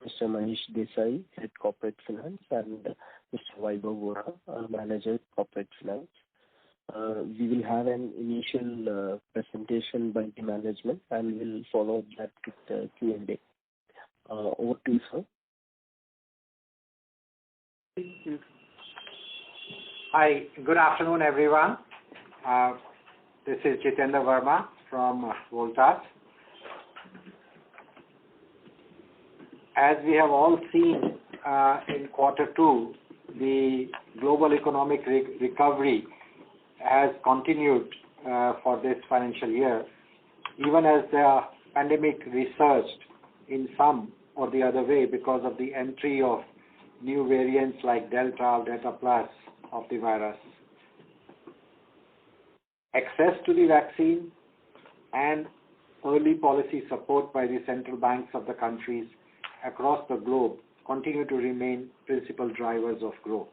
Mr. Manish Desai, Head Corporate Finance, and Mr. Vaibhav Vora, Manager Corporate Finance. We will have an initial presentation by the management, and we'll follow that with Q&A. Over to you, sir. Hi, good afternoon, everyone. This is Jitendra Verma from Voltas. As we have all seen in Q2, the global economic recovery has continued for this financial year, even as the pandemic resurged in some or the other way because of the entry of new variants like Delta, Delta Plus of the virus. Access to the vaccine and early policy support by the central banks of the countries across the globe continue to remain principal drivers of growth.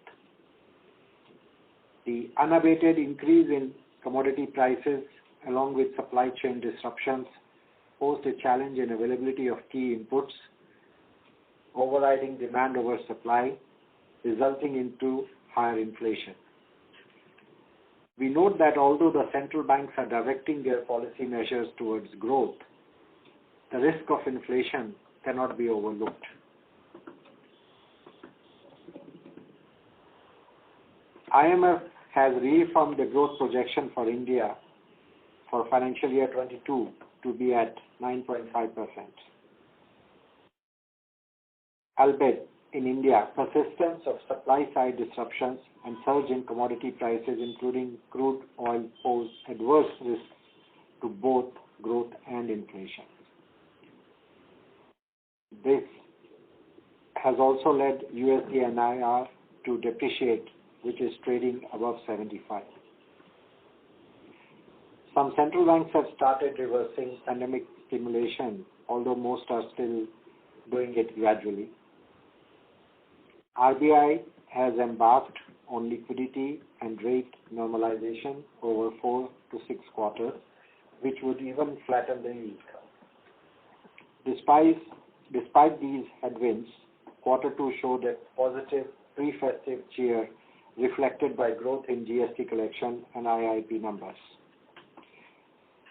The unabated increase in commodity prices along with supply chain disruptions posed a challenge in availability of key inputs, overriding demand over supply, resulting into higher inflation. We note that although the central banks are directing their policy measures towards growth, the risk of inflation cannot be overlooked. IMF has reaffirmed the growth projection for India for financial year 22 to be at 9.5%. Albeit, in India, persistence of supply-side disruptions and surge in commodity prices, including crude oil, pose adverse risks to both growth and inflation. This has also led USD NIR to depreciate, which is trading above 75. Some central banks have started reversing pandemic stimulation, although most are still doing it gradually. RBI has embarked on liquidity and rate normalization over 4 to 6 quarters, which would even flatten the yield curve. Despite these headwinds, Q2 showed a positive pre-festive cheer reflected by growth in GST collection and IIP numbers.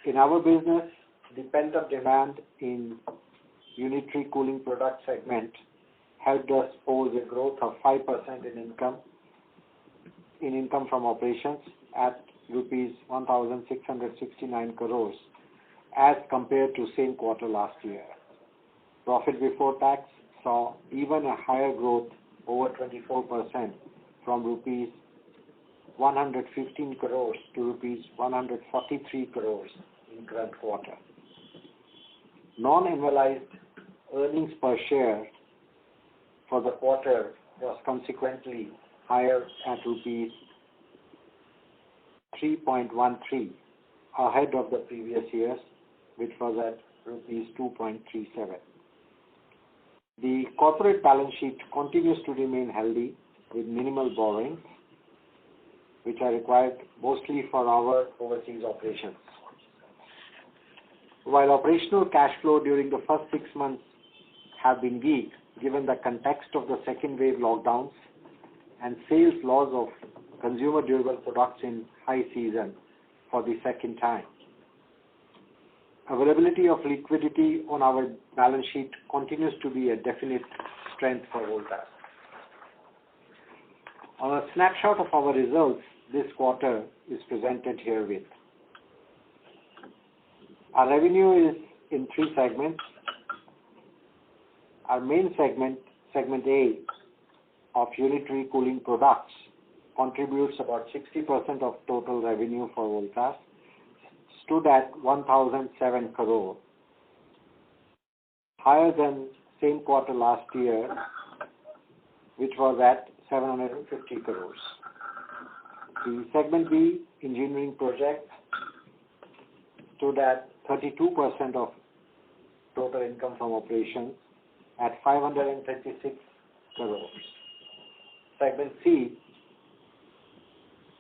In our business, the pent-up demand in unitary cooling product segment helped us pose a growth of 5% in income from operations at rupees 1,669 crores as compared to same quarter last year. Profit before tax saw even a higher growth, over 24%, from rupees 115 crores to rupees 143 crores in current quarter. Non-annualized earnings per share for the quarter was consequently higher at rupees 3.13, ahead of the previous years, which was at rupees 2.37. The corporate balance sheet continues to remain healthy with minimal borrowings, which are required mostly for our overseas operations. While operational cash flow during the first 6 months have been weak, given the context of the second wave lockdowns and sales loss of consumer durable products in high season for the second time, availability of liquidity on our balance sheet continues to be a definite strength for Voltas. A snapshot of our results this quarter is presented herewith. Our revenue is in 3 segments. Our main segment, segment A of unitary cooling products, contributes about 60% of total revenue for Voltas, stood at 1,007 crore, higher than same quarter last year, which was at 750 crores. The segment B, engineering projects, stood at 32% of total income from operations at 536 crores. Segment C,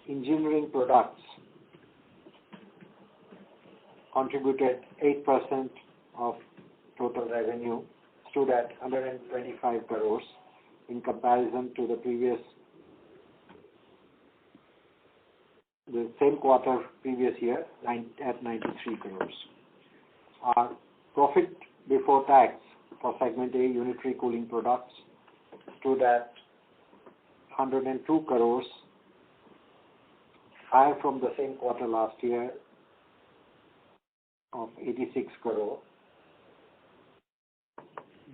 engineering products, contributed 8% of total revenue, stood at 125 crores in comparison to the same quarter previous year at 93 crores. Our profit before tax for segment A, unitary cooling products, stood at 102 crores, higher from the same quarter last year of 86 crore.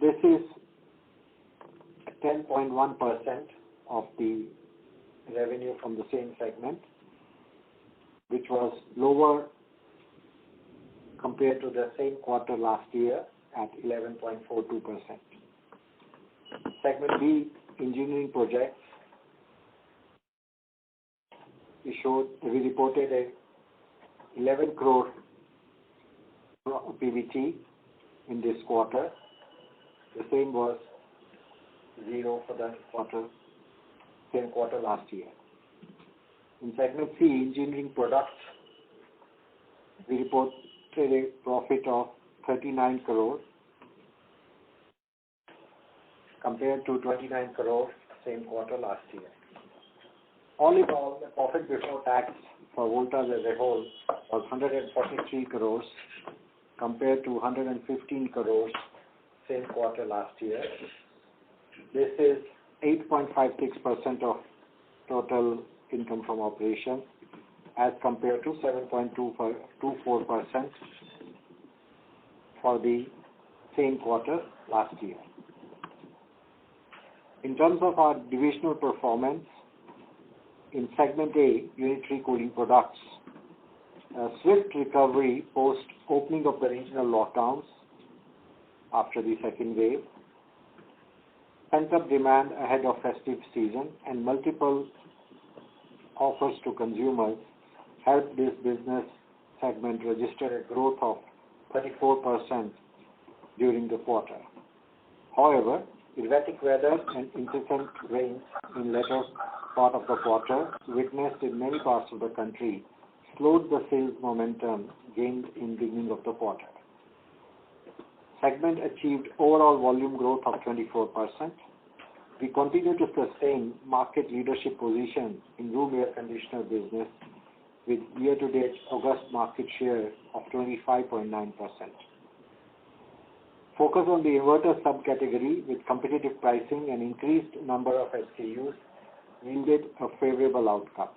This is 10.1% of the revenue from the same segment, which was lower compared to the same quarter last year at 11.42%. Segment B, engineering projects, we reported a 11 crore PBT in this quarter. The same was zero for the same quarter last year. In segment C, engineering products, we reported a profit of 39 crore compared to 29 crore same quarter last year. All in all, the profit before tax for Voltas as a whole was 143 crores compared to 115 crores same quarter last year. This is 8.56% of total income from operation as compared to 7.24% for the same quarter last year. In terms of our divisional performance, in segment A, unitary cooling products, a swift recovery post opening of the regional lockdowns after the second wave, pent-up demand ahead of festive season, and multiple offers to consumers helped this business segment register a growth of 34% during the quarter. However, erratic weather and incessant rains in later part of the quarter, witnessed in many parts of the country, slowed the sales momentum gained in beginning of the quarter. Segment achieved overall volume growth of 24%. We continue to sustain market leadership position in room air conditioner business with year-to-date August market share of 25.9%. Focus on the inverter subcategory with competitive pricing and increased number of SKUs yielded a favorable outcome.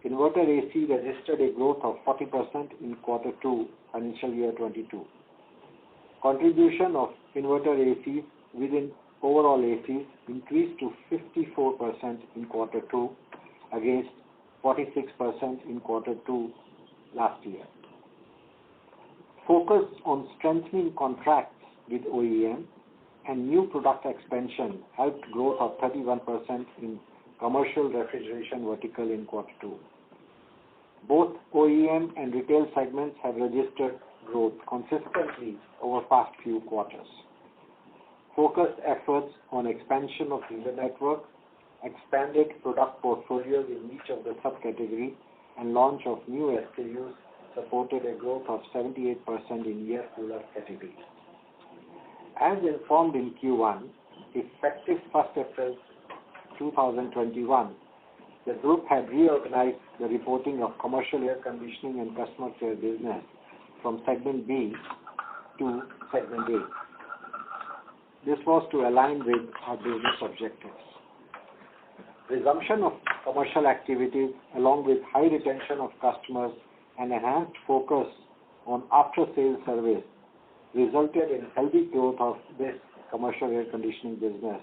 Inverter AC registered a growth of 40% in quarter 2, financial year 22. Contribution of inverter ACs within overall ACs increased to 54% in quarter 2 against 46% in quarter 2 last year. Focus on strengthening contracts with OEM and new product expansion helped growth of 31% in commercial refrigeration vertical in quarter 2. Both OEM and retail segments have registered growth consistently over past few quarters. Focused efforts on expansion of dealer network, expanded product portfolios in each of the subcategory, and launch of new SKUs supported a growth of 78% in air cooler category. As informed in Q1, effective 1st April 2021, the group had reorganized the reporting of commercial air conditioning and customer care business from segment B to segment A. This was to align with our business objectives. Resumption of commercial activities along with high retention of customers and enhanced focus on after-sales service resulted in healthy growth of this commercial air conditioning business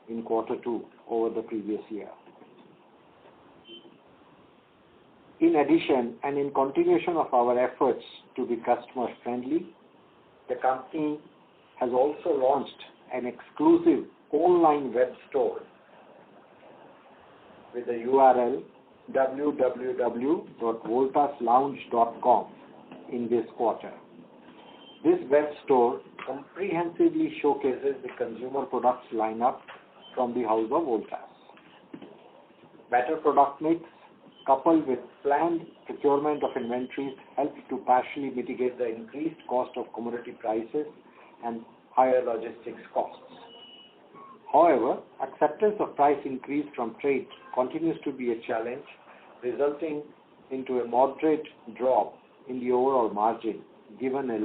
in quarter 2 over the previous year. In addition, and in continuation of our efforts to be customer friendly, the company has also launched an exclusive online web store with the URL www.voltaslounge.com in this quarter. This web store comprehensively showcases the consumer products lineup from the house of Voltas. Better product mix coupled with planned procurement of inventories helped to partially mitigate the increased cost of commodity prices and higher logistics costs. However, acceptance of price increase from trade continues to be a challenge, resulting into a moderate drop in the overall margin, given a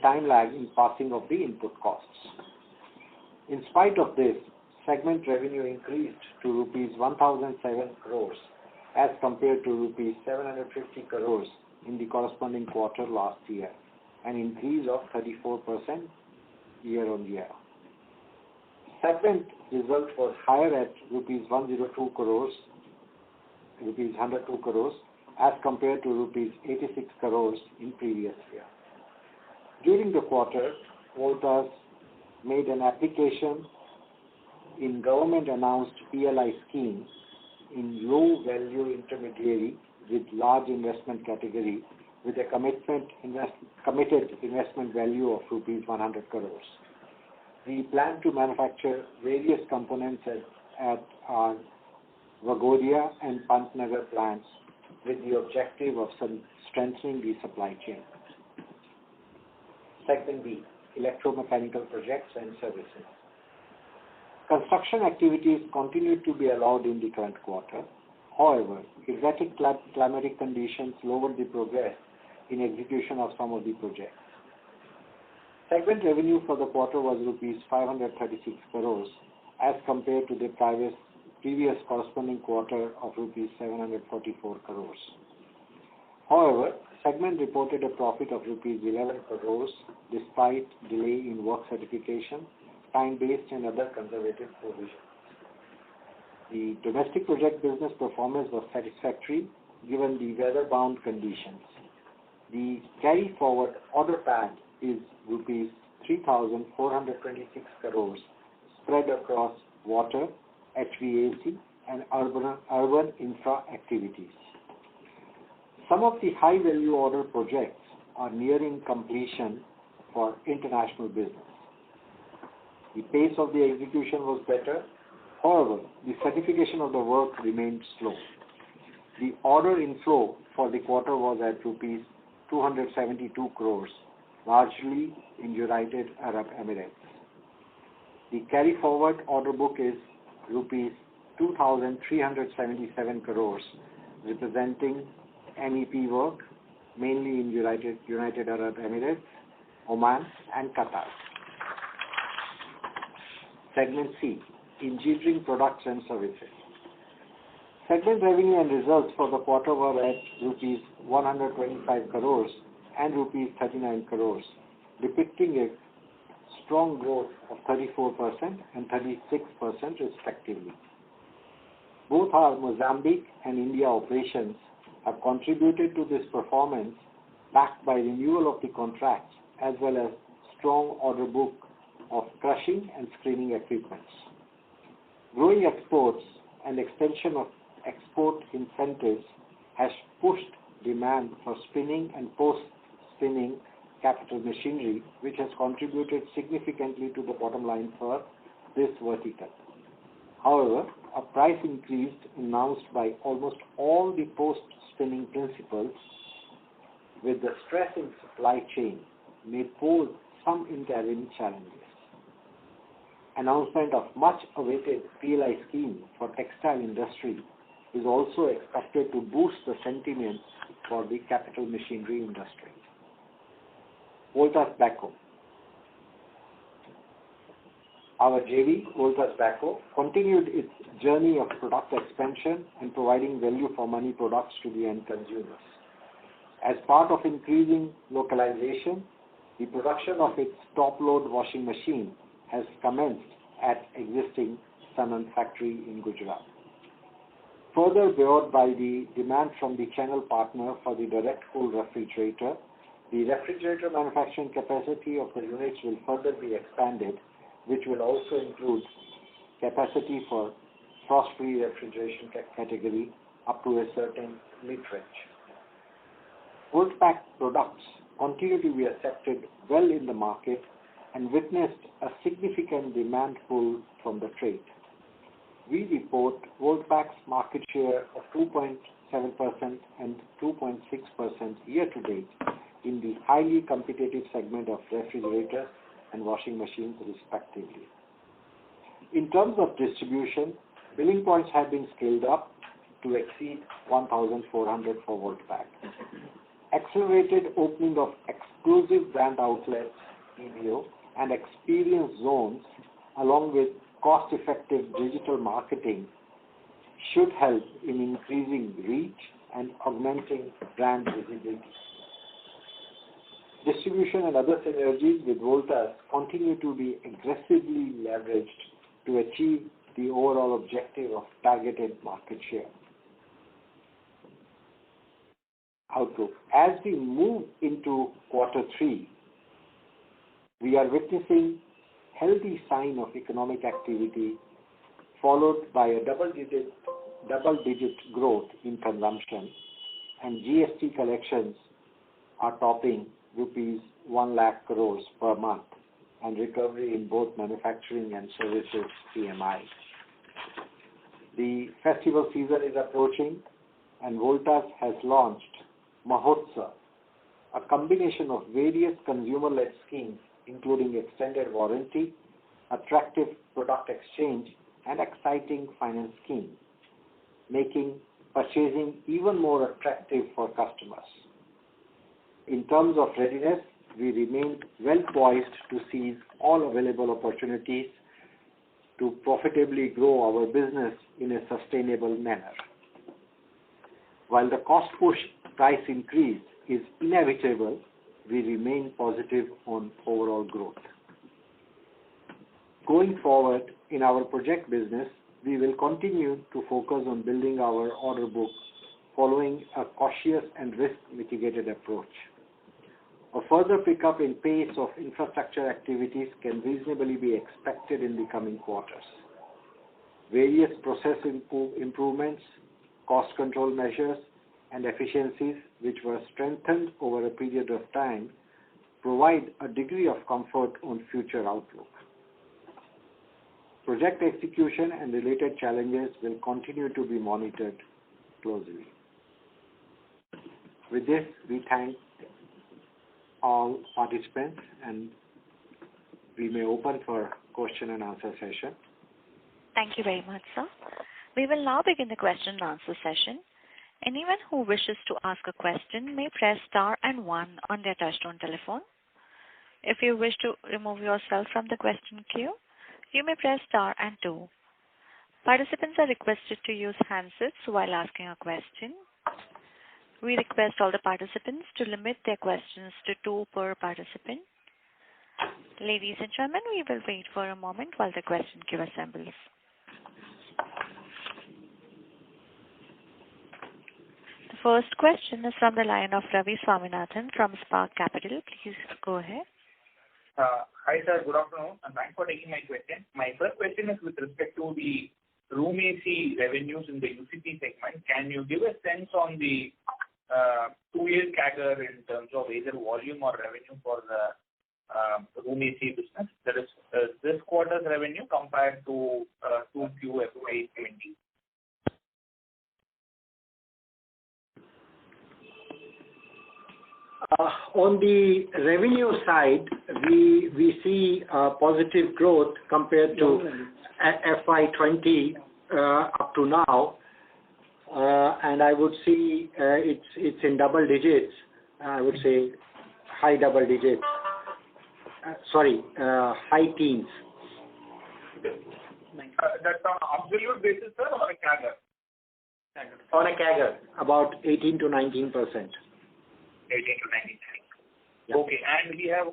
time lag in passing of the input costs. In spite of this, segment revenue increased to rupees 1,007 crores as compared to rupees 750 crores in the corresponding quarter last year, an increase of 34% year-on-year. Segment result was higher at rupees 102 crores as compared to rupees 86 crores in previous year. During the quarter, Voltas made an application in government-announced PLI scheme in low-value intermediary with large investment category with a committed investment value of rupees 100 crores. We plan to manufacture various components at our Waghodia and Pantnagar plants with the objective of strengthening the supply chain. Segment B, electromechanical projects and services. Construction activities continued to be allowed in the current quarter. However, erratic climatic conditions lowered the progress in execution of some of the projects. Segment revenue for the quarter was rupees 536 crores as compared to the previous corresponding quarter of rupees 744 crores. However, segment reported a profit of rupees 11 crores despite delay in work certification, time-based and other conservative provisions. The domestic project business performance was satisfactory given the weather-bound conditions. The carry-forward order pad is rupees 3,426 crores spread across water, HVAC and urban infra activities. Some of the high-value order projects are nearing completion for international business. The pace of the execution was better. However, the certification of the work remained slow. The order inflow for the quarter was at rupees 272 crores, largely in United Arab Emirates. The carry-forward order book is rupees 2,377 crores, representing MEP work, mainly in United Arab Emirates, Oman and Qatar. Segment C, engineering products and services. Segment revenue and results for the quarter were at rupees 125 crores and rupees 39 crores, depicting a strong growth of 34% and 36% respectively. Both our Mozambique and India operations have contributed to this performance, backed by renewal of the contracts as well as strong order book of crushing and screening equipments. Growing exports and extension of export incentives has pushed demand for spinning and post-spinning capital machinery, which has contributed significantly to the bottom line for this vertical. However, a price increase announced by almost all the post-spinning principals with the stress in supply chain may pose some interim challenges. Announcement of much awaited PLI scheme for textile industry is also expected to boost the sentiment for the capital machinery industry. Voltas Beko. Our JV, Voltas Beko, continued its journey of product expansion and providing value for money products to the end consumers. As part of increasing localization, the production of its top-load washing machine has commenced at existing Sanand factory in Gujarat. Further buoyed by the demand from the channel partner for the direct cool refrigerator, the refrigerator manufacturing capacity of the units will further be expanded, which will also include capacity for frost-free refrigeration category up to a certain mid-range. Voltas products continue to be accepted well in the market and witnessed a significant demand pull from the trade. We report Voltas market share of 2.7% and 2.6% year to date in the highly competitive segment of refrigerators and washing machines respectively. In terms of distribution, billing points have been scaled up to exceed 1,400 for Voltbek. Accelerated opening of exclusive brand outlets, EBO, and experience zones, along with cost-effective digital marketing, should help in increasing reach and augmenting brand visibility. Distribution and other synergies with Voltas continue to be aggressively leveraged to achieve the overall objective of targeted market share. Outlook. As we move into quarter 3, we are witnessing healthy sign of economic activity followed by a double-digit growth in consumption, and GST collections are topping rupees 1 lakh crores per month, and recovery in both manufacturing and services PMI. The festival season is approaching, and Voltas has launched Mahotsav, a combination of various consumer-led schemes including extended warranty, attractive product exchange, and exciting finance schemes, making purchasing even more attractive for customers. In terms of readiness, we remain well poised to seize all available opportunities to profitably grow our business in a sustainable manner. While the cost push price increase is inevitable, we remain positive on overall growth. Going forward, in our project business, we will continue to focus on building our order book following a cautious and risk-mitigated approach. A further pickup in pace of infrastructure activities can reasonably be expected in the coming quarters. Various process improvements, cost control measures, and efficiencies which were strengthened over a period of time provide a degree of comfort on future outlook. Project execution and related challenges will continue to be monitored closely. With this, we thank all participants, and we may open for question and answer session. Thank you very much, sir. We will now begin the question and answer session. Anyone who wishes to ask a question may press star and 1 on their touchtone telephone. If you wish to remove yourself from the question queue, you may press star and 2. Participants are requested to use handsets while asking a question. We request all the participants to limit their questions to 2 per participant. Ladies and gentlemen, we will wait for a moment while the question queue assembles. The first question is from the line of Ravi Swaminathan from Spark Capital. Please go ahead. Hi sir, good afternoon, and thanks for taking my question. My first question is with respect to the room AC revenues in the UCP segment. Can you give a sense on the 2-year CAGR in terms of either volume or revenue for the room AC business? That is this quarter's revenue compared to 2Q FY20. On the revenue side, we see positive growth compared to FY20 up to now, and I would see it's in double digits. I would say high double digits. High teens. That's on absolute basis, sir, or a CAGR? On a CAGR, about 18 to 19%. 18 to 19. Yeah. Okay, and we have.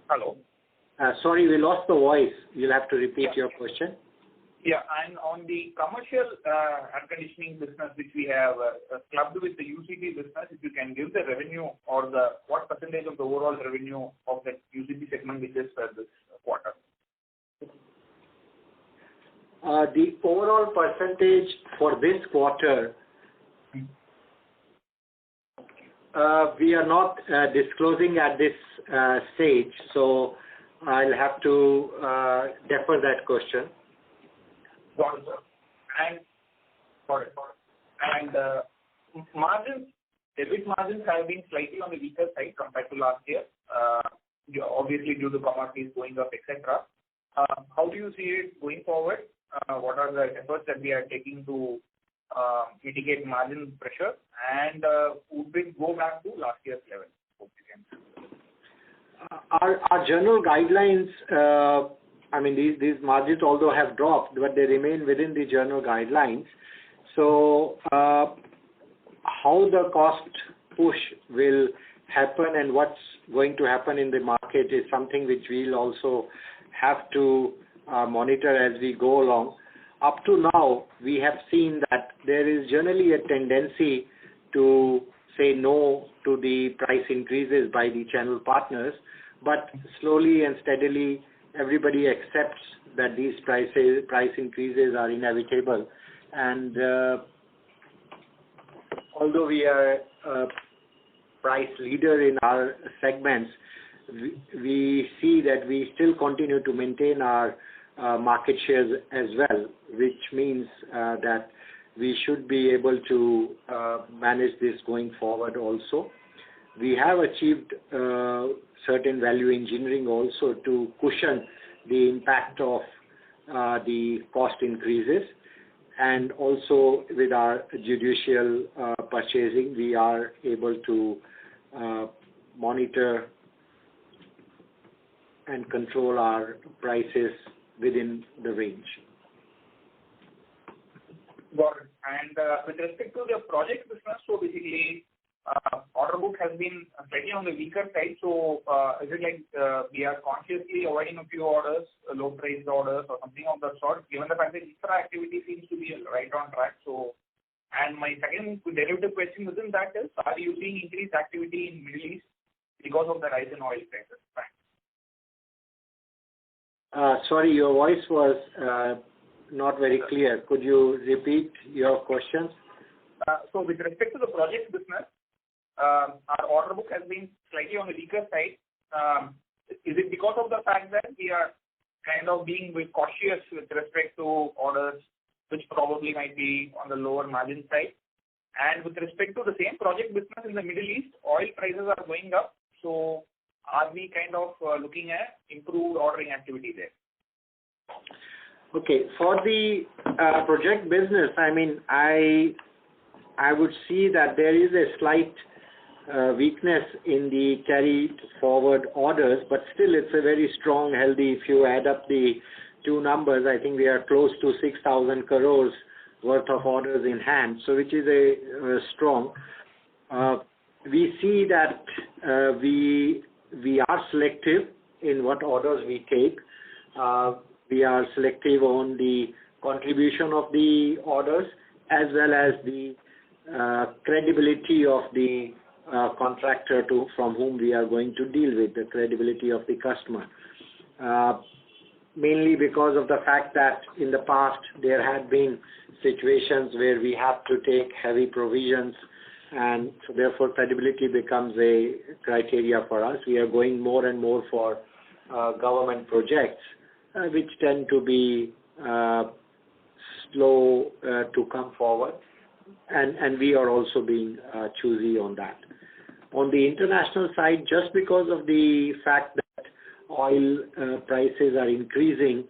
Hello. Sorry, we lost the voice. You'll have to repeat your question. Yeah, and on the commercial air conditioning business which we have clubbed with the UCP business, if you can give the revenue or what percentage of the overall revenue of the UCP segment which is for this quarter? The overall percentage for this quarter, we are not disclosing at this stage, so I'll have to defer that question. Got it, sir. And margins EBIT margins have been slightly on the weaker side compared to last year, obviously due to commodities going up, etc. How do you see it going forward? What are the efforts that we are taking to mitigate margin pressure, and would we go back to last year's level? Our general guidelines, these margins although have dropped, but they remain within the general guidelines. So how the cost push will happen and what's going to happen in the market is something which we'll also have to monitor as we go along. Up to now, we have seen that there is generally a tendency to say no to the price increases by the channel partners, but slowly and steadily everybody accepts that these price increases are inevitable. And although we are a price leader in our segments, we see that we still continue to maintain our market shares as well, which means that we should be able to manage this going forward also. We have achieved certain value engineering also to cushion the impact of the cost increases, and also with our judicial purchasing, we are able to monitor and control our prices within the range. Got it. And with respect to the project business, so basically order book has been slightly on the weaker side. So is it like we are consciously avoiding a few orders, low-priced orders or something of that sort, given the fact that infra activity seems to be right on track? So, and my second derivative question within that is, are you seeing increased activity in Middle East because of the rise in oil prices? Thanks. Sorry, your voice was not very clear. Could you repeat your questions? So with respect to the project business, our order book has been slightly on the weaker side. Is it because of the fact that we are kind of being very cautious with respect to orders, which probably might be on the lower margin side? And with respect to the same project business in the Middle East, oil prices are going up. So are we kind of looking at improved ordering activity there? Okay, for the project business, I would see that there is a slight weakness in the carried forward orders, but still it's a very strong, healthy. If you add up the two numbers, I think we are close to 6,000 crores worth of orders in hand, so which is a strong. We see that we are selective in what orders we take. We are selective on the contribution of the orders as well as the credibility of the contractor from whom we are going to deal with, the credibility of the customer. Mainly because of the fact that in the past there had been situations where we have to take heavy provisions, and so therefore credibility becomes a criteria for us. We are going more and more for government projects, which tend to be slow to come forward, and we are also being choosy on that. On the international side, just because of the fact that oil prices are increasing,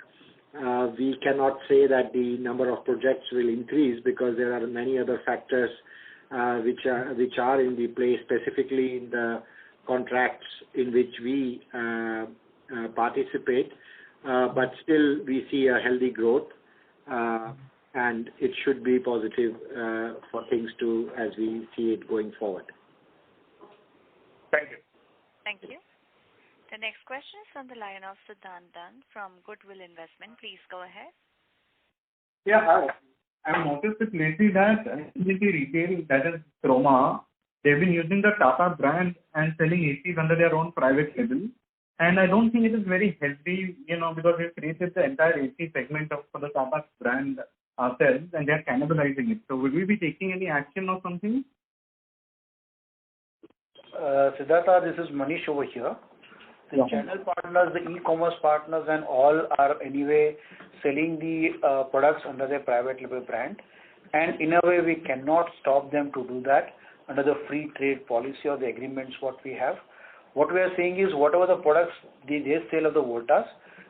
we cannot say that the number of projects will increase, because there are many other factors which are in the play, specifically in the contracts in which we participate. But still, we see a healthy growth, and it should be positive for things to, as we see it going forward. Thank you. Thank you. The next question is on the line of Siddhant Dand from Goodwill Investment. Please go ahead. Yeah, hi. I've noticed it lately that utility retail, that is Croma, they've been using the Tata brand and selling ACs under their own private label. And I don't think it is very healthy, because we've created the entire AC segment for the Tata brand ourselves, and they're cannibalizing it. So will we be taking any action or something? Siddhartha, this is Manish over here. The channel partners, the e-commerce partners and all are anyway selling the products under their private label brand. And in a way, we cannot stop them to do that. under the free trade policy or the agreements what we have. What we are saying is whatever the products they sell of the Voltas,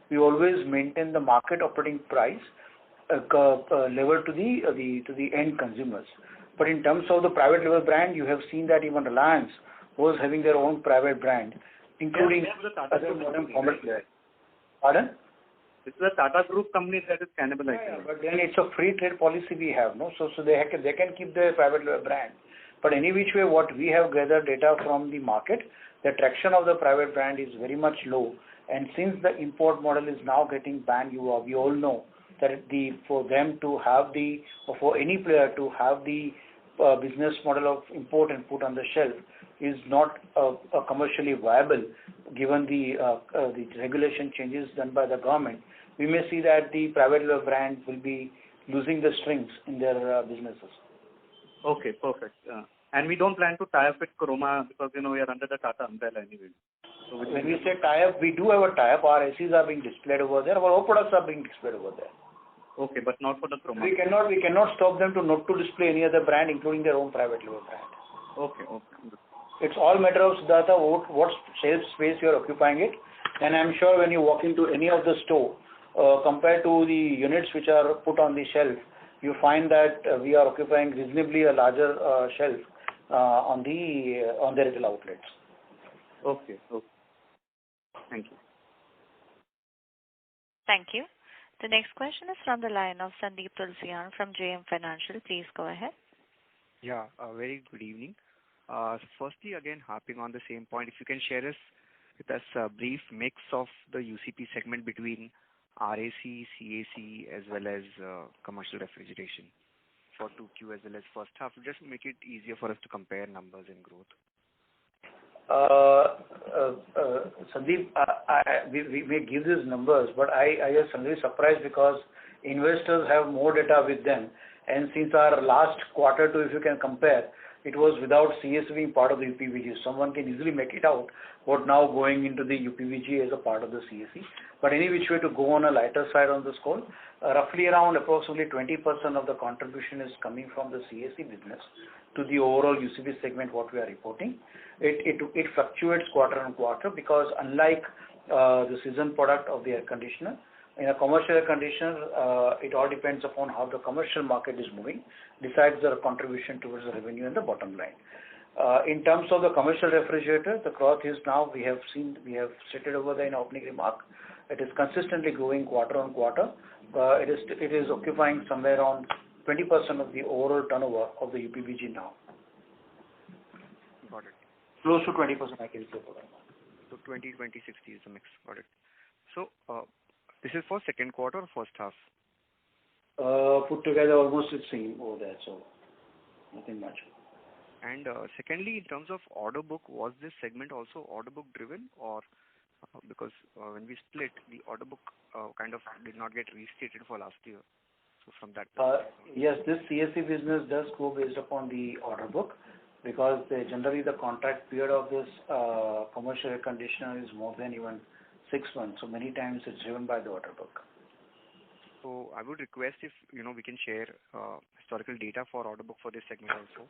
we always maintain the market operating price level to the end consumers. But in terms of the private label brand, you have seen that even Reliance was having their own private brand, including other modern format players. Pardon? This is a Tata Group company that is cannibalizing. Yeah, but then it's a free trade policy we have, no? So they can keep their private label brand. But any which way, what we have gathered data from the market, the traction of the private brand is very much low. And since the import model is now getting banned, we all know that for them to have or for any player to have the business model of import and put on the shelf is not commercially viable given the regulation changes done by the government. We may see that the private label brand will be losing the strings in their businesses. Okay, perfect. And we don't plan to tie up with Croma because, we are under the Tata umbrella anyway. So when we say tie-up, we do have a tie-up. Our ACs are being displayed over there. Our products are being displayed over there. Okay, but not for the Croma. We cannot stop them not to display any other brand, including their own private label brand. Okay. It's all matter of Siddhartha, what shelf space you are occupying it. And I'm sure when you walk into any of the store, compared to the units which are put on the shelf, you find that we are occupying reasonably a larger shelf on the retail outlets. Okay. Thank you. Thank you. The next question is from the line of Sandeep Tulsiyan from JM Financial. Please go ahead. Yeah, very good evening. Firstly, again, harping on the same point, if you can share with us a brief mix of the UCP segment between RAC, CAC, as well as commercial refrigeration for 2Q as well as first half, just make it easier for us to compare numbers and growth. Sandeep, we may give these numbers, but I am suddenly surprised because investors have more data with them. And since our last quarter two, if you can compare, it was without CAC being part of the UPVG. Someone can easily make it out what now going into the UPVG as a part of the CAC. But any which way to go on a lighter side on this call, roughly around approximately 20% of the contribution is coming from the CAC business to the overall UCP segment what we are reporting. It fluctuates quarter on quarter because unlike the season product of the air conditioner, in a commercial air conditioner, it all depends upon how the commercial market is moving, decides the contribution towards the revenue and the bottom line. In terms of the commercial refrigerator, the growth is now, we have stated over there in opening remark, it is consistently growing quarter on quarter. It is occupying somewhere around 20% of the overall turnover of the UPVG now. Got it. Close to 20%, I can say. So 20, 20, 60 is the mix. Got it. So this is for second quarter or first half? Put together almost the same over there, so nothing much. And secondly, in terms of order book, was this segment also order book driven, or because when we split, the order book kind of did not get restated for last year? So from that yes, this CAC business does go based upon the order book because generally the contract period of this commercial air conditioner is more than even 6 months. So many times it's driven by the order book. So I would request if we can share historical data for order book for this segment also.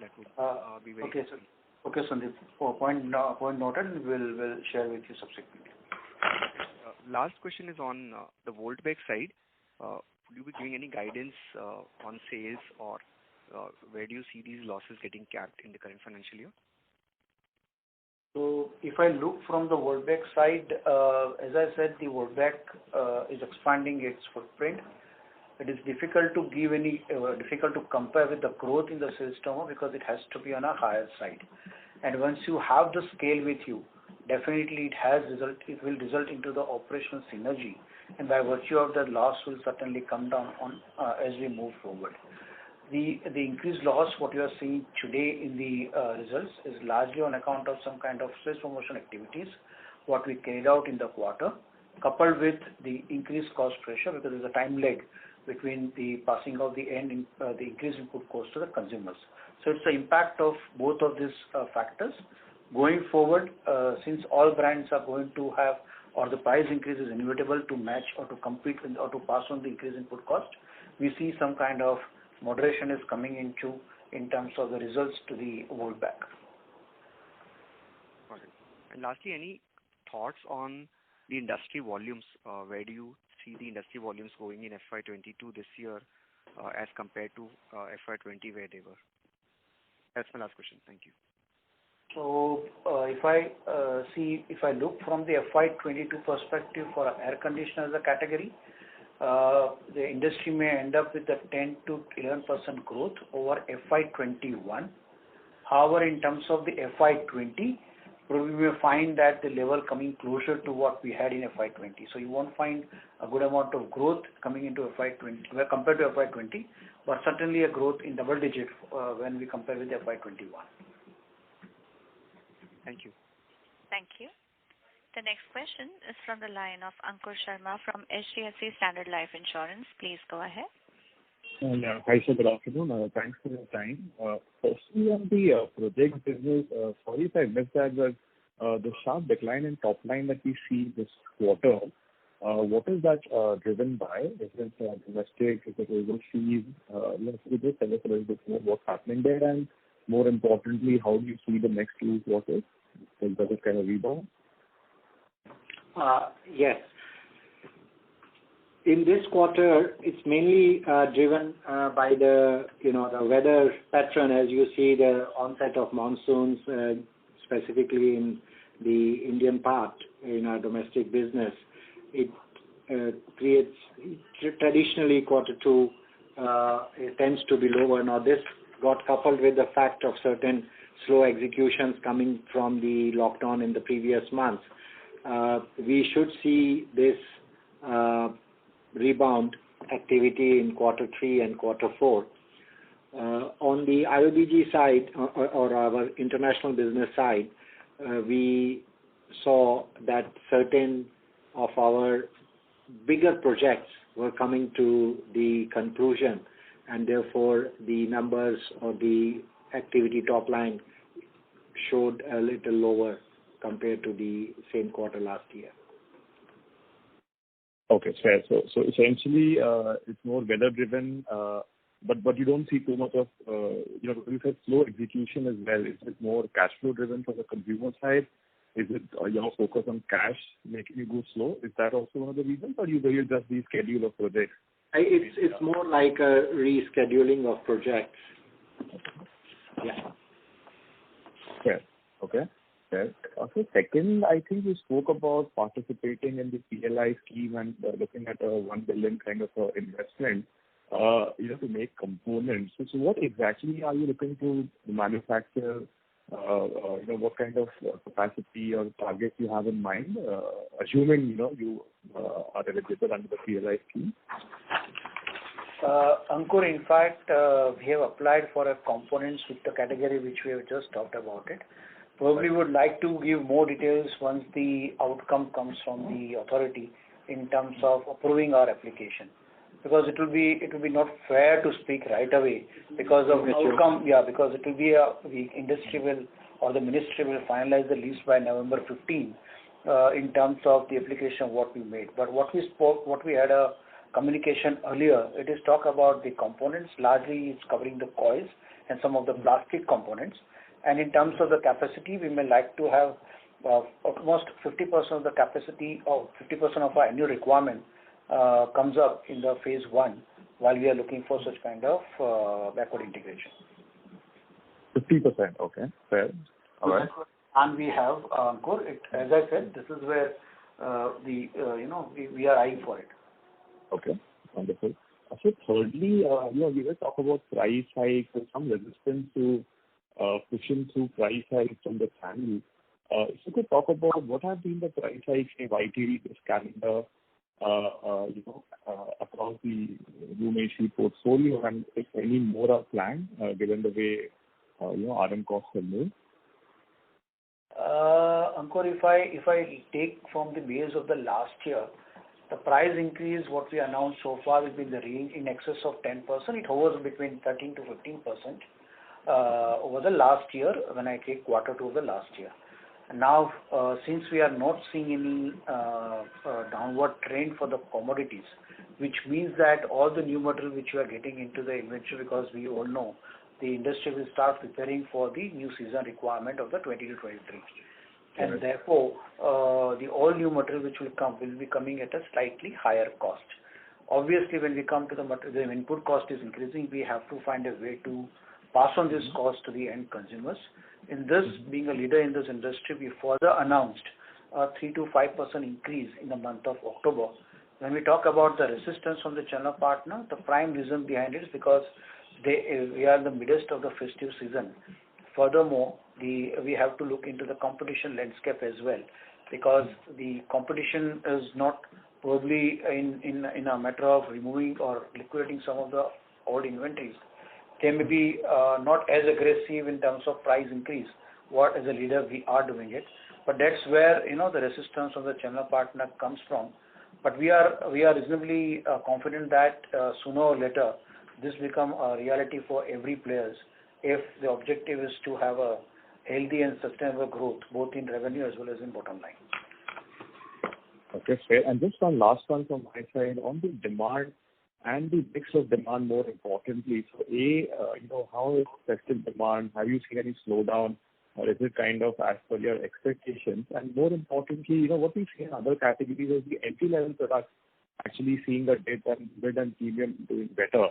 That would be very okay, helpful. Okay, Sandeep. Point noted. We'll share with you subsequently. Last question is on the Voltbek side. Would you be giving any guidance on sales or where do you see these losses getting capped in the current financial year? So if I look from the Voltbek side, as I said, the Voltbek is expanding its footprint. It is difficult to compare with the growth in the sales turnover because it has to be on a higher side. And once you have the scale with you, definitely it will result into the operational synergy, and by virtue of that, loss will certainly come down as we move forward. The increased loss, what you are seeing today in the results, is largely on account of some kind of sales promotion activities, what we carried out in the quarter, coupled with the increased cost pressure because there's a time lag between the passing of the increased input cost to the consumers. So it's the impact of both of these factors. Going forward, since all brands are going to have, or the price increase is inevitable to match or to compete or to pass on the increased input cost, we see some kind of moderation is coming into in terms of the results to the world back. Got it. And lastly, any thoughts on the industry volumes? Where do you see the industry volumes going in FY22 this year as compared to FY20 where they were? That's my last question. Thank you. So if I look from the FY22 perspective for air conditioner as a category, the industry may end up with a 10 to 11% growth over FY21. However, in terms of the FY20, we may find that the level coming closer to what we had in FY20. So you won't find a good amount of growth coming into FY20 compared to FY20, but certainly a growth in double digit when we compare with FY21. Thank you. Thank you. The next question is from the line of Ankur Sharma from HDFC Standard Life Insurance. Please go ahead. Yeah. Hi, sir. Good afternoon. Thanks for your time. Firstly, on the project business, sorry if I missed that, but the sharp decline in top line that we see this quarter, what is that driven by? Is it domestic? Is it overseas? Could you just tell us a little bit more what's happening there? And more importantly, how do you see the next 2 quarters? Does it kind of rebound? Yes. In this quarter, it's mainly driven by the weather pattern. As you see, the onset of monsoons, specifically in the Indian part in our domestic business, it creates traditionally Q2 it tends to be lower. Now this got coupled with the fact of certain slow executions coming from the lockdown in the previous months. We should see this rebound activity in Q3 and Q4. On the IOBG side or our international business side, we saw that certain of our bigger projects were coming to the conclusion, and therefore the numbers or the activity top line showed a little lower compared to the same quarter last year. Okay, fair. So essentially, it's more weather driven, but you don't see too much of, you said slow execution as well. Is it more cash flow driven for the consumer side? Is it focus on cash making you go slow? Is that also one of the reasons, or you just reschedule of projects? It's more like a rescheduling of projects. Yeah. Fair. Okay. Fair. Also, second, I think you spoke about participating in the PLI scheme and looking at a 1 billion kind of investment, to make components. So what exactly are you looking to manufacture? What kind of capacity or targets you have in mind, assuming you are eligible under the PLI scheme? Ankur, in fact, we have applied for a components with the category which we have just talked about it. Probably would like to give more details once the outcome comes from the authority in terms of approving our application. Because it will be not fair to speak right away because of outcome. Yeah, because it will be the industry will or the ministry will finalize the list by November 15 in terms of the application what we made. But what we had a communication earlier, it is talk about the components. Largely, it's covering the coils and some of the plastic components. And in terms of the capacity, we may like to have almost 50% of the capacity or 50% of our annual requirement comes up in the phase 1 while we are looking for such kind of backward integration. 50%, okay, fair. All right. And we have, Ankur, as I said, this is where we are eyeing for it. Okay, wonderful. So thirdly, we will talk about price hikes and some resistance to pushing through price hikes from the channel. If you could talk about what have been the price hikes in YTD this calendar, across the room AC portfolio, and if any more are planned, given the way RM costs have moved? Ankur, if I take from the base of the last year, the price increase what we announced so far will be in the range in excess of 10%. It hovers between 13 to 15% over the last year when I take Q2 of the last year. Now, since we are not seeing any downward trend for the commodities, which means that all the new material which we are getting into the inventory, because we all know the industry will start preparing for the new season requirement of the 20 to 23. And therefore, the all new material which will be coming at a slightly higher cost. Obviously, when we come to the material, the input cost is increasing, we have to find a way to pass on this cost to the end consumers. In this, being a leader in this industry, we further announced a 3 to 5% increase in the month of October. When we talk about the resistance from the channel partner, the prime reason behind it is because we are in the midst of the festive season. Furthermore, we have to look into the competition landscape as well, because the competition is not probably in a matter of removing or liquidating some of the old inventories. They may be not as aggressive in terms of price increase. What as a leader we are doing it, but that's where the resistance of the channel partner comes from. But we are reasonably confident that sooner or later this become a reality for every players if the objective is to have a healthy and sustainable growth both in revenue as well as in bottom line. Okay, fair. And just one last one from my side on the demand and the mix of demand more importantly. So how is festive demand? Have you seen any slowdown, or is it kind of as per your expectations? And more importantly, what we see in other categories is the entry-level products actually seeing a dip and mid and premium doing better.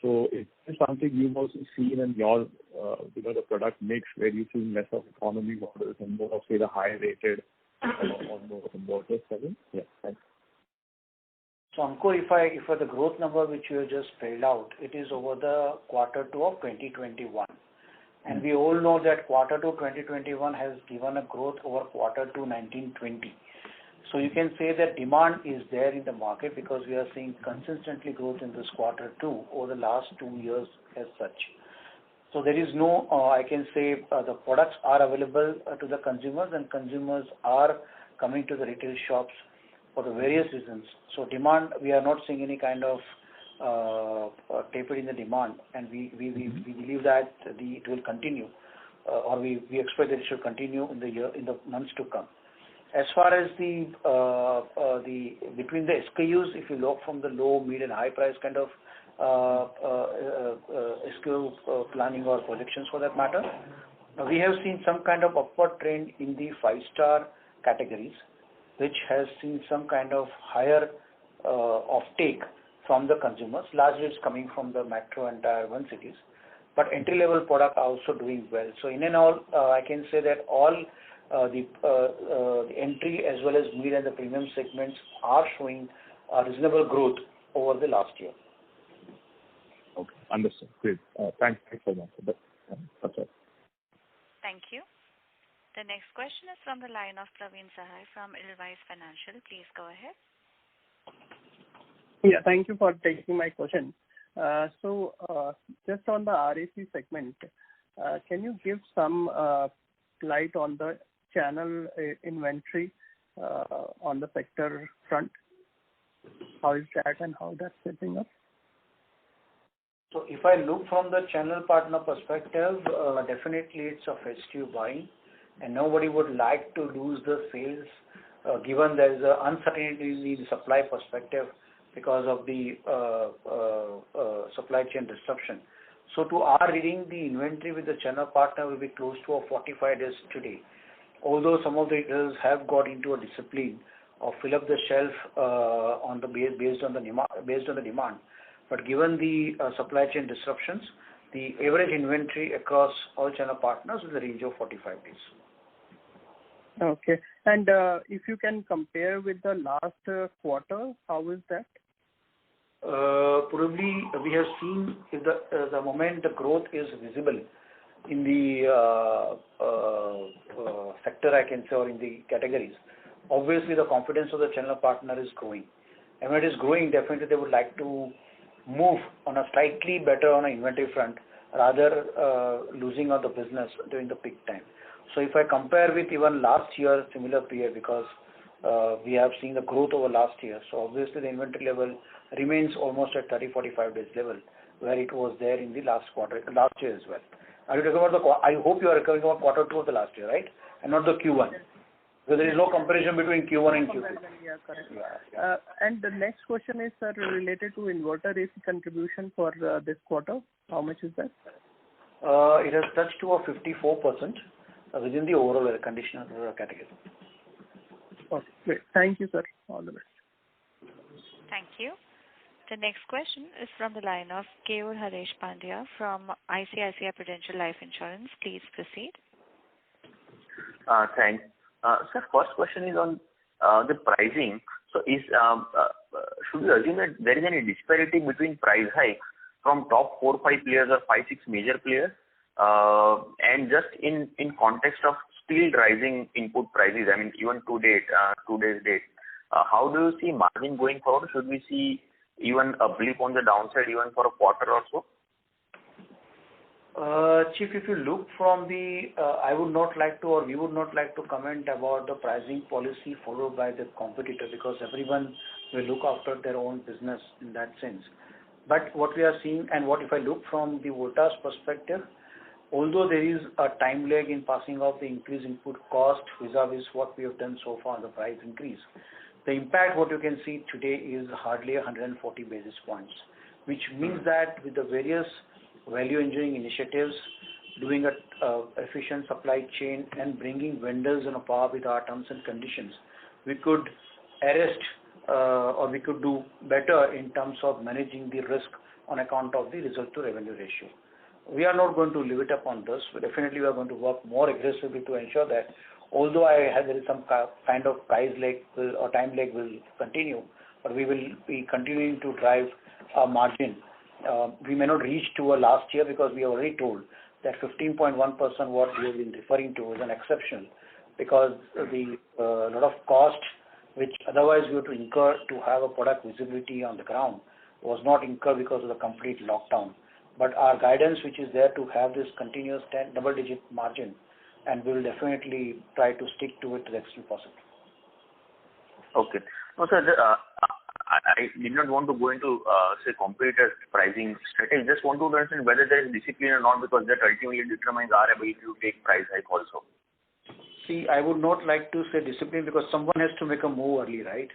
So is this something you've also seen in your, the product mix where you're seeing less of economy models and more of, say, the high-rated or more of a motor selling? Yeah, thanks. So Ankur, if the growth number which you have just spelled out, it is over the quarter 2 of 2021. And we all know that quarter 2 2021 has given a growth over quarter 2 1920. So you can say that demand is there in the market because we are seeing consistently growth in this quarter 2 over the last 2 years as such. So there is no, I can say the products are available to the consumers, and consumers are coming to the retail shops for the various reasons. So demand, we are not seeing any kind of taper in the demand, and we believe that it will continue, or we expect that it should continue in the months to come. As far as the between the SKUs, if you look from the low, mid, and high price kind of SKU planning or projections for that matter, we have seen some kind of upward trend in the 5-star categories, which has seen some kind of higher offtake from the consumers. Largely it's coming from the metro and tier 1 cities, but entry-level product are also doing well. So in and all, I can say that all the entry as well as mid and the premium segments are showing a reasonable growth over the last year. Okay, understood. Great. Thanks so much. That's all. Thank you. The next question is from the line of Praveen Sahay from Edelweiss Financial. Please go ahead. Yeah, thank you for taking my question. So just on the RAC segment, can you give some light on the channel inventory on the sector front? How is that and how that's shaping up? So if I look from the channel partner perspective, definitely it's a festive buying, and nobody would like to lose the sales given there is an uncertainty in the supply perspective because of the supply chain disruption. So to our reading, the inventory with the channel partner will be close to 45 days today. Although some of the retailers have got into a discipline of fill up the shelf based on the demand. But given the supply chain disruptions, the average inventory across all channel partners is in the range of 45 days. Okay. And if you can compare with the last quarter, how is that? Probably we have seen the moment the growth is visible in the sector, I can say, or in the categories. Obviously, the confidence of the channel partner is growing. And when it is growing, definitely they would like to move on a slightly better on an inventory front rather losing out the business during the peak time. So if I compare with even last year similar period, because we have seen the growth over last year, so obviously the inventory level remains almost at 30-45 days level where it was there in the last year as well. Are you talking about I hope you are talking about quarter 2 of the last year, right? And not the Q1. So there is no comparison between Q1 and Q2. Yeah, correct. Yeah. And the next question is, sir, related to inverter AC contribution for this quarter. How much is that? It has touched to a 54% within the overall air conditioner category. Okay, great. Thank you, sir. All the best. Thank you. The next question is from the line of Keyur Haresh Pandya from ICICI Prudential Life Insurance. Please proceed. Thanks. Sir, first question is on the pricing. So should we assume that there is any disparity between price hikes from top 4-5 players or 5-6 major players? And just in context of still rising input prices, I mean, even today's date, how do you see margin going forward? Should we see even a blip on the downside even for a quarter or so? Chief, if you look from the, I would not like to, or we would not like to comment about the pricing policy followed by the competitor, because everyone will look after their own business in that sense. But what we are seeing, and what if I look from the Voltas perspective, although there is a time lag in passing off the increased input cost vis-a-vis what we have done so far, the price increase, the impact what you can see today is hardly 140 basis points, which means that with the various value engineering initiatives, doing a efficient supply chain and bringing vendors on a par with our terms and conditions, we could arrest or we could do better in terms of managing the risk on account of the result to revenue ratio. We are not going to leave it up on this. Definitely we are going to work more aggressively to ensure that although there is some kind of price lag or time lag will continue, but we will be continuing to drive our margin. We may not reach to a last year because we have already told that 15.1% what we have been referring to is an exception, because the lot of cost which otherwise we have to incur to have a product visibility on the ground was not incurred because of the complete lockdown. But our guidance, which is there to have this continuous double-digit margin, and we will definitely try to stick to it to the extent possible. Okay. No, sir, I did not want to go into, say, competitors' pricing strategy. Just want to understand whether there is discipline or not, because that ultimately determines our ability to take price hike also. See, I would not like to say discipline because someone has to make a move early, right?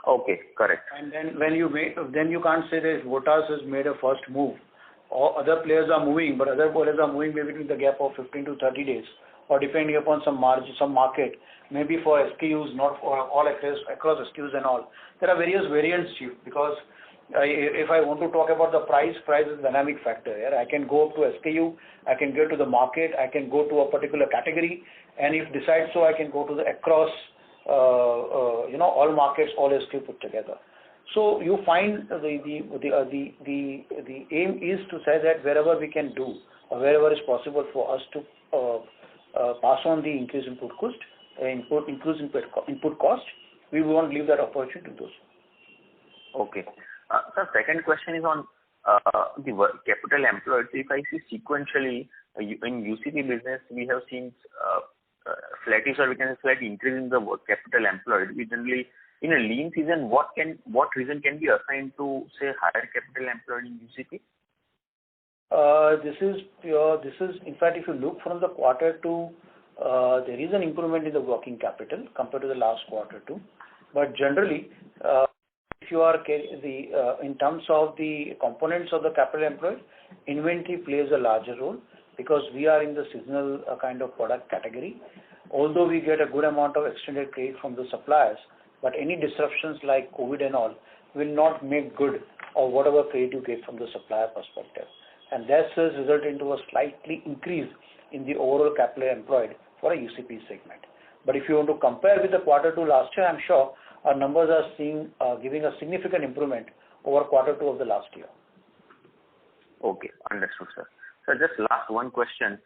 Okay, correct. And then when you then you can't say that Voltas has made a first move. All other players are moving, but other players are moving maybe with the gap of 15 to 30 days, or depending upon some margin, some market, maybe for SKUs, not for all across SKUs and all. There are various variants, Chief, because if I want to talk about the price is a dynamic factor. Yeah? I can go up to SKU, I can go to the market, I can go to a particular category, and if decide so, I can go to the across, all markets, all SKU put together. So you find the aim is to say that wherever we can do, or wherever is possible for us to pass on the increase in input cost, we won't leave that opportunity to do so. Okay. Sir, second question is on the capital employed. So if I see sequentially in UCP business, we have seen flattish, or we can say slight increase in the capital employed. We generally, in a lean season, what reason can be assigned to, say, higher capital employed in UCP? This is in fact, if you look from the quarter two, there is an improvement in the working capital compared to the last quarter two. But generally, if you are in terms of the components of the capital employed, inventory plays a larger role because we are in the seasonal kind of product category. Although we get a good amount of extended credit from the suppliers, but any disruptions like COVID and all will not make good or whatever credit you get from the supplier perspective. And that has resulted into a slightly increase in the overall capital employed for a UCP segment. But if you want to compare with the quarter two last year, I'm sure our numbers are giving a significant improvement over quarter two of the last year. Okay, understood, sir. So just last one question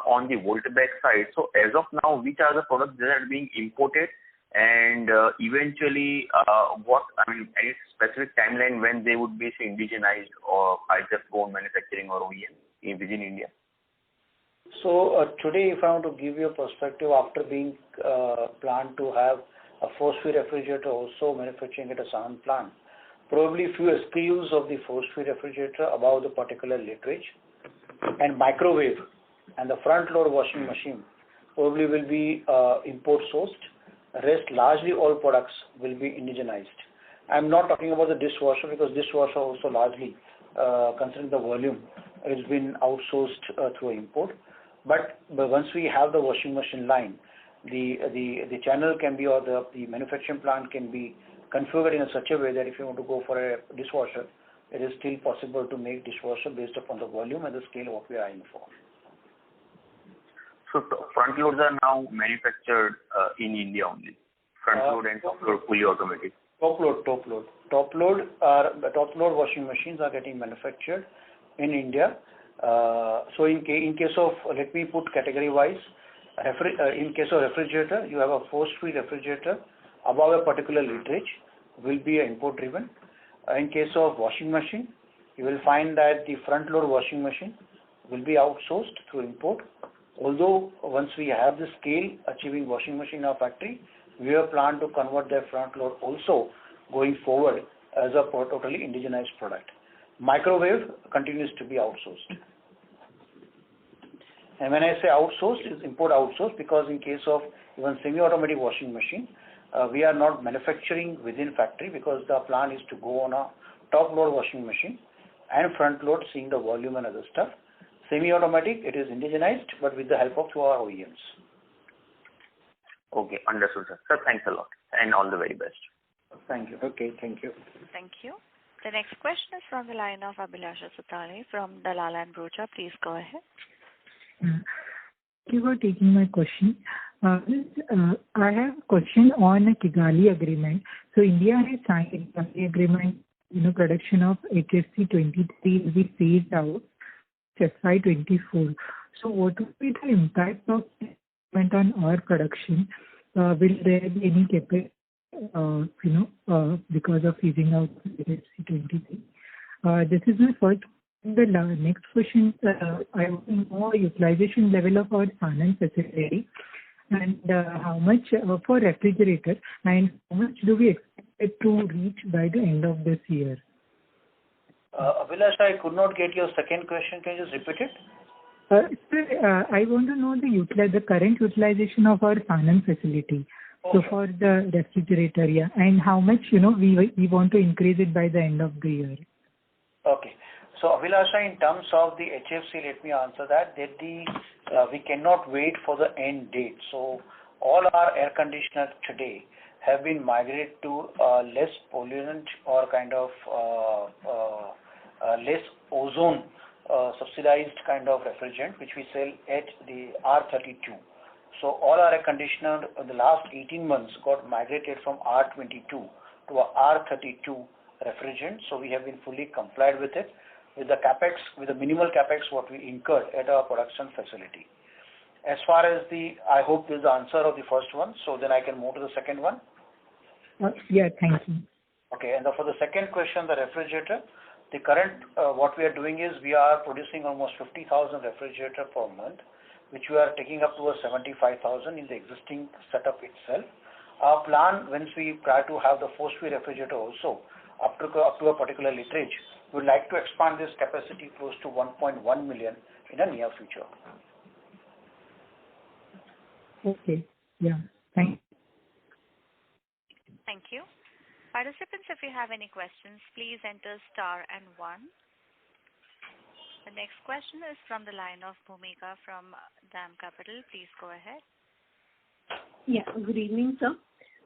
on the Voltas side. So as of now, which are the products that are being imported, and eventually, any specific timeline when they would be indigenized or either own manufacturing or OEM within India? So today, if I want to give you a perspective, after being planned to have a force-feed refrigerator also manufacturing at a Sanand plant, probably few SKUs of the force-feed refrigerator above the particular literage, and microwave and the front-load washing machine probably will be import sourced. Rest, largely all products will be indigenized. I'm not talking about the dishwasher because dishwasher also largely, considering the volume, it's been outsourced through import. But once we have the washing machine line, the channel can be, or the manufacturing plant can be configured in such a way that if you want to go for a dishwasher, it is still possible to make dishwasher based upon the volume and the scale what we are eyeing for. So front loads are now manufactured in India only. Front load and top load fully automatic. Top load washing machines are getting manufactured in India. So in case of, let me put category wise, in case of refrigerator, you have a force-free refrigerator above a particular literage will be import driven. In case of washing machine, you will find that the front load washing machine will be outsourced through import. Although once we have the scale achieving washing machine in our factory, we have planned to convert their front load also going forward as a totally indigenized product. Microwave continues to be outsourced. And when I say outsourced, it's import outsourced, because in case of even semi-automatic washing machine, we are not manufacturing within factory, because the plan is to go on a top load washing machine and front load, seeing the volume and other stuff. Semi-automatic, it is indigenized, but with the help of our OEMs. Okay, understood, sir. Sir, thanks a lot, and all the very best. Thank you. Okay, thank you. Thank you. The next question is from the line of Abhilasha Satale from Dalal & Broacha. Please go ahead. Thank you for taking my question. I have a question on a Kigali agreement. So India has signed a Kigali agreement. Production of HFC 23 will be phased out FY 24. So what would be the impact of on our production? Will there be any capex, because of phasing out HFC 23? This is my first. The next question, I want to know utilization level of our Sanand facility, and how much for refrigerator, and how much do we expect it to reach by the end of this year? Abhilash, I could not get your second question. Can you just repeat it? Sir, I want to know the current utilization of our Sanand facility. Okay. So for the refrigerator, yeah, and how much we want to increase it by the end of the year. Okay. So Abhilasha, in terms of the HFC, let me answer that we cannot wait for the end date. So all our air conditioners today have been migrated to less pollutant or kind of less ozone subsidized kind of refrigerant, which we sell at the R32. So all our air conditioners in the last 18 months got migrated from R22 to a R32 refrigerant. So we have been fully complied with it, with the capex, with the minimal capex what we incurred at our production facility. As far as I hope this is the answer of the first one, so then I can move to the second one. Yeah, thank you. Okay, and for the second question, the refrigerator, the current, what we are doing is we are producing almost 50,000 refrigerator per month, which we are taking up to a 75,000 in the existing setup itself. Our plan, once we try to have the force-free refrigerator also, up to a particular literage, we would like to expand this capacity close to 1.1 million in the near future. Okay, yeah, thank you. Thank you. Participants, if you have any questions, please enter star and 1. The next question is from the line of Bhumika from DAM Capital. Please go ahead. Yeah, good evening, sir.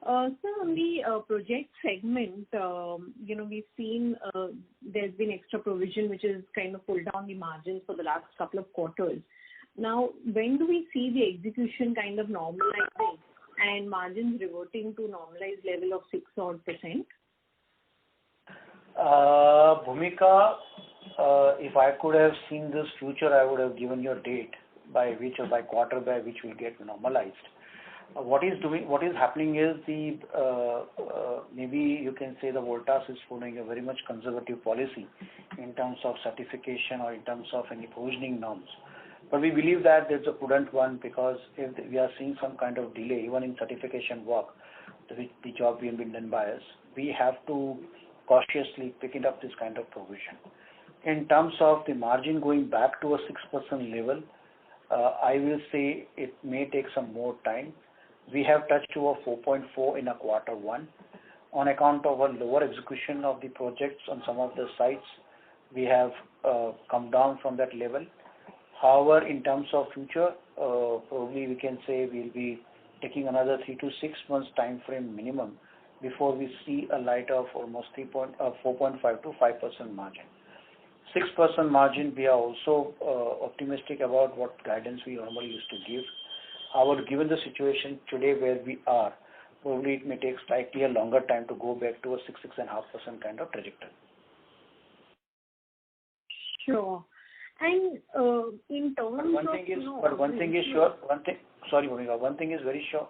Sir, on the project segment, we've seen there's been extra provision which has kind of pulled down the margins for the last couple of quarters. Now, when do we see the execution kind of normalizing and margins reverting to normalized level of 6% odd? Bhumika, if I could have seen this future, I would have given you a date by which or by quarter by which will get normalized. What is happening is maybe you can say the Voltas is following a very much conservative policy in terms of certification or in terms of any provisioning norms. But we believe that there's a prudent one, because if we are seeing some kind of delay even in certification work, the job being done by us, we have to cautiously pick it up this kind of provision. In terms of the margin going back to a 6% level, I will say it may take some more time. We have touched to a 4.4 in a quarter one on account of a lower execution of the projects on some of the sites. we have come down from that level. However, in terms of future, probably we can say we'll be taking another 3 to 6 months time frame minimum before we see a light of almost 4.5 to 5% margin. 6% margin, we are also optimistic about what guidance we normally used to give. However, given the situation today where we are, probably it may take slightly a longer time to go back to a 6.5% kind of trajectory. Sure. And in terms one thing is very sure,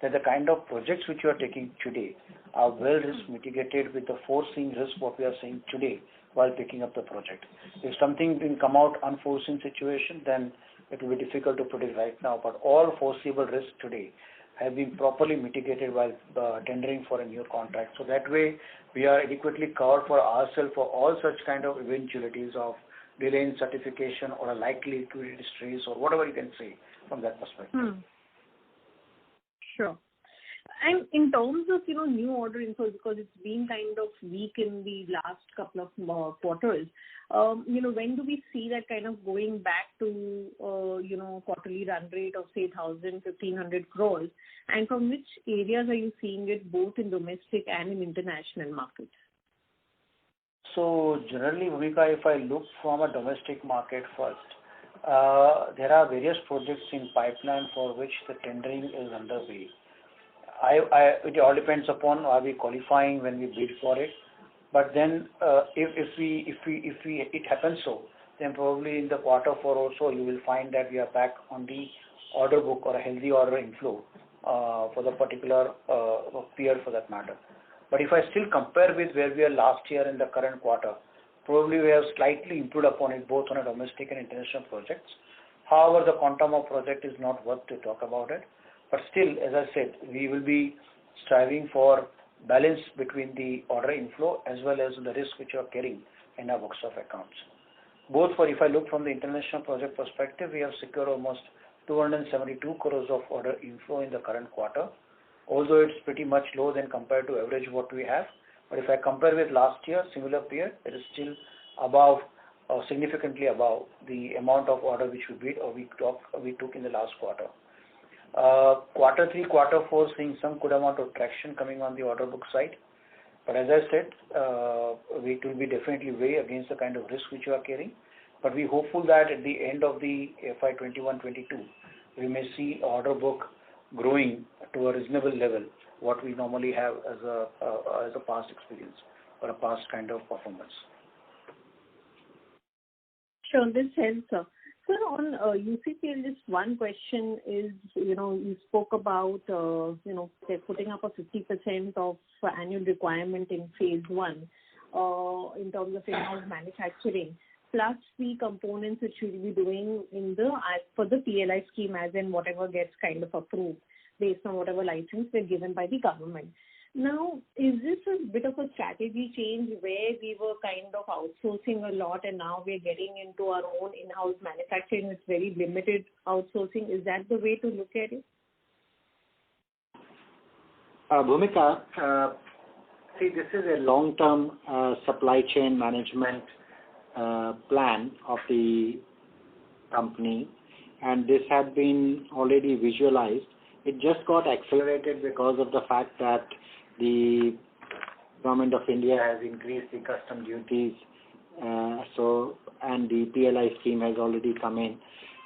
that the kind of projects which you are taking today are well risk mitigated with the foreseen risk what we are seeing today while picking up the project. If something will come out unforeseen situation, then it will be difficult to predict right now. But all foreseeable risks today have been properly mitigated while tendering for a new contract. So that way, we are adequately covered for ourselves for all such kind of eventualities of delay in certification or a likely liquidity stress or whatever you can say from that perspective. Sure. And in terms of, new order inflows, because it's been kind of weak in the last couple of quarters, when do we see that kind of going back to, quarterly run rate of, say, 1,000-1,500 crores? And from which areas are you seeing it both in domestic and in international markets? So generally, Bhumika, if I look from a domestic market first, there are various projects in pipeline for which the tendering is underway. It all depends upon are we qualifying when we bid for it. But then, if it happens so, then probably in the quarter 4 also you will find that we are back on the order book or a healthy order inflow for the particular period for that matter. But if I still compare with where we were last year in the current quarter, probably we have slightly improved upon it both on a domestic and international projects. However, the quantum of project is not worth to talk about it. But still, as I said, we will be striving for balance between the order inflow as well as the risk which you are carrying in our books of accounts. Both for, if I look from the international project perspective, we have secured almost 272 crores of order inflow in the current quarter. Although it's pretty much low than compared to average what we have. But if I compare with last year, similar period, it is still above or significantly above the amount of order which we bid or we took in the last quarter. Quarter 3, quarter 4, seeing some good amount of traction coming on the order book side. But as I said, it will be definitely way against the kind of risk which you are carrying. But we hopeful that at the end of the FY 21-22, we may see order book growing to a reasonable level, what we normally have as a past experience or a past kind of performance. Sure, this helps, sir. So on UCPL, just one question is, you spoke about, they're putting up a 50% of annual requirement in phase 1 in terms of in-house manufacturing, plus the components which you'll be doing for the PLI scheme as in whatever gets kind of approved based on whatever license they're given by the government. Now, is this a bit of a strategy change where we were kind of outsourcing a lot and now we're getting into our own in-house manufacturing with very limited outsourcing? Is that the way to look at it? Bhumika, see, this is a long-term supply chain management plan of the company, and this had been already visualized. It just got accelerated because of the fact that the Government of India has increased the custom duties, and the PLI scheme has already come in.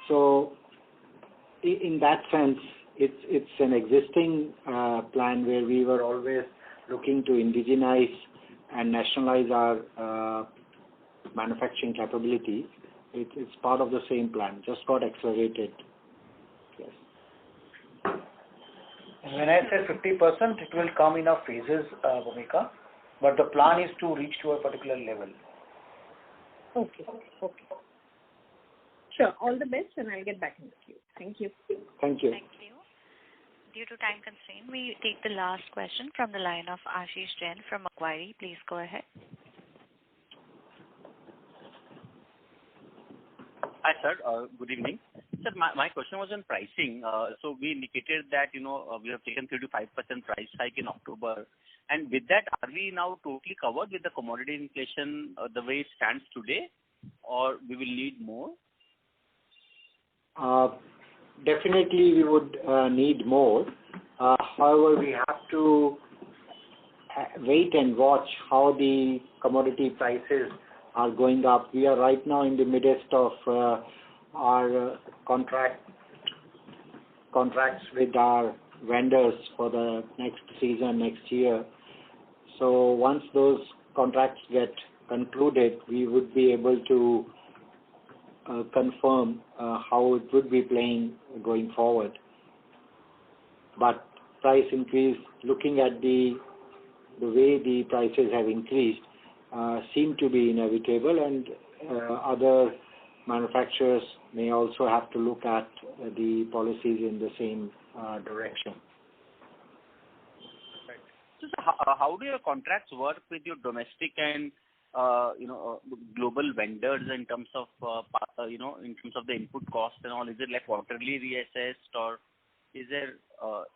So, in that sense, it's an existing plan where we were always looking to indigenize and nationalize our manufacturing capabilities. It's part of the same plan, just got accelerated. Yes. And when I say 50%, it will come in phases, Bhumika, but the plan is to reach to a particular level. Okay. Sure. All the best, and I'll get back in the queue. Thank you. Thank you. Thank you. Due to time constraint, we take the last question from the line of Ashish Jain from Macquarie. Please go ahead. Hi, sir. Good evening. Sir, my question was on pricing. So we indicated that, we have taken 3 to 5% price hike in October. And with that, are we now totally covered with the commodity inflation the way it stands today, or we will need more? Definitely we would need more. However, we have to wait and watch how the commodity prices are going up. We are right now in the midst of our contracts with our vendors for the next season, next year. So once those contracts get concluded, we would be able to confirm how it would be playing going forward. But price increase, looking at the way the prices have increased, seem to be inevitable, and other manufacturers may also have to look at the policies in the same direction. Right. So how do your contracts work with your domestic and global vendors in terms of in terms of the input cost and all? Is it like quarterly reassessed, or is there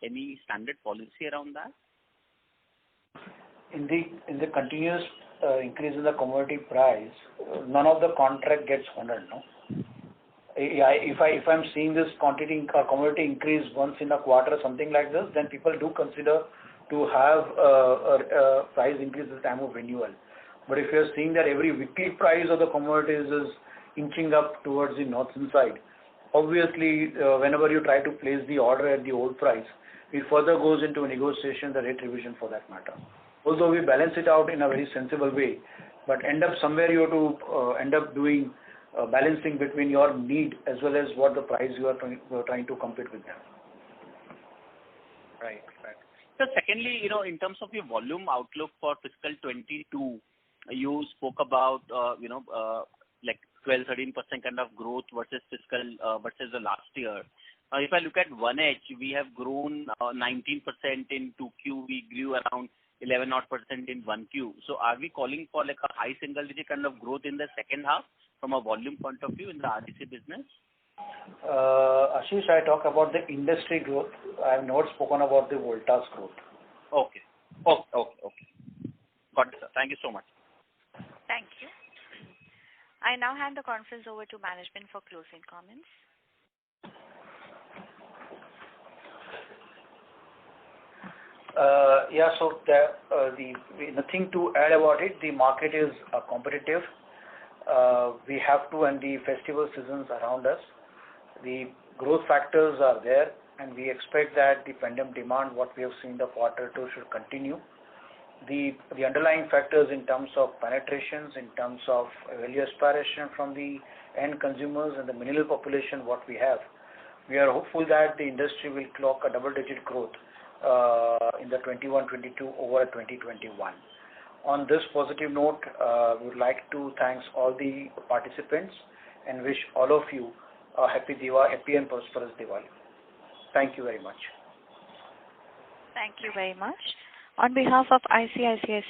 any standard policy around that? In the continuous increase in the commodity price, none of the contract gets honored, no? If I'm seeing this commodity increase once in a quarter, something like this, then people do consider to have a price increase at the time of renewal. But if you're seeing that every weekly price of the commodities is inching up towards the northern side, obviously whenever you try to place the order at the old price, it further goes into a negotiation, the rate revision for that matter. Although we balance it out in a very sensible way, but somewhere you have to end up doing balancing between your need as well as what the price you are trying to compete with them. Right. So secondly, in terms of your volume outlook for fiscal 22, you spoke about like 12-13% kind of growth versus versus the last year. If I look at 1H, we have grown 19% in 2Q. We grew around 11% in 1Q. So are we calling for like a high single digit kind of growth in the second half from a volume point of view in the RAC business? Ashish, I talk about the industry growth. I have not spoken about the Voltas growth. Okay. Got it, sir. Thank you so much. Thank you. I now hand the conference over to management for closing comments. So nothing to add about it. The market is competitive. We have to, and the festival seasons around us. The growth factors are there, and we expect that the pent-up demand, what we have seen the quarter two, should continue. The underlying factors in terms of penetrations, in terms of value aspiration from the end consumers and the millennial population, what we have, we are hopeful that the industry will clock a double-digit growth in the 21-22 over 2021. On this positive note, we would like to thank all the participants and wish all of you a happy and prosperous Diwali. Thank you very much. Thank you very much. On behalf of ICICI